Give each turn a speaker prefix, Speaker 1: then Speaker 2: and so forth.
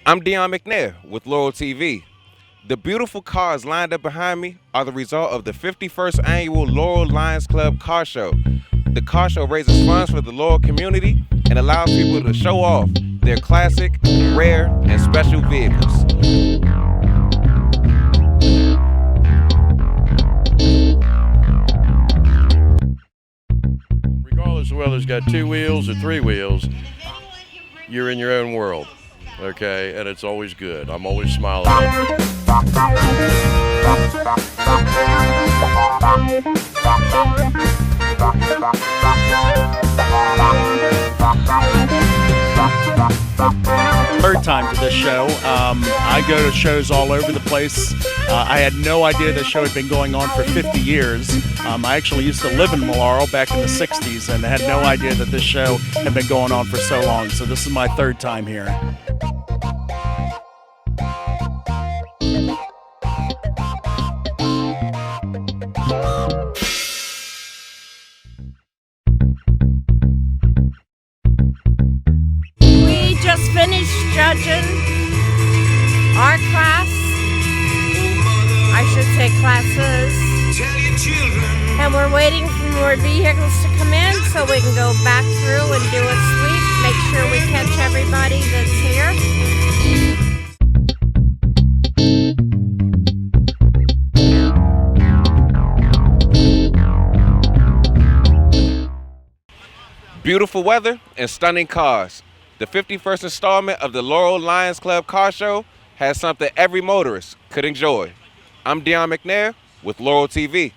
Speaker 1: I'm Dion McNair with Laurel TV. The beautiful cars lined up behind me are the result of the 51st annual Laurel Lions Club Car Show. The car show raises funds for the Laurel community and allows people to show off their classic, rare, and special vehicles.
Speaker 2: Regardless of whether it's got two wheels or three wheels, you're in your own world, okay? And it's always good. I'm always smiling.
Speaker 3: Third time to this show. I go to shows all over the place. I had no idea this show had been going on for 50 years. I actually used to live in Laurel back in the 60s and had no idea that this show had been going on for so long. So this is my third time here.
Speaker 4: We just finished judging our class. I should say classes. And we're waiting for more vehicles to come in so we can go back through and do a sweep, make sure we catch everybody that's here.
Speaker 1: Beautiful weather and stunning cars. The 51st installment of the Laurel Lions Club Car Show has something every motorist could enjoy. I'm Dion McNair with Laurel TV.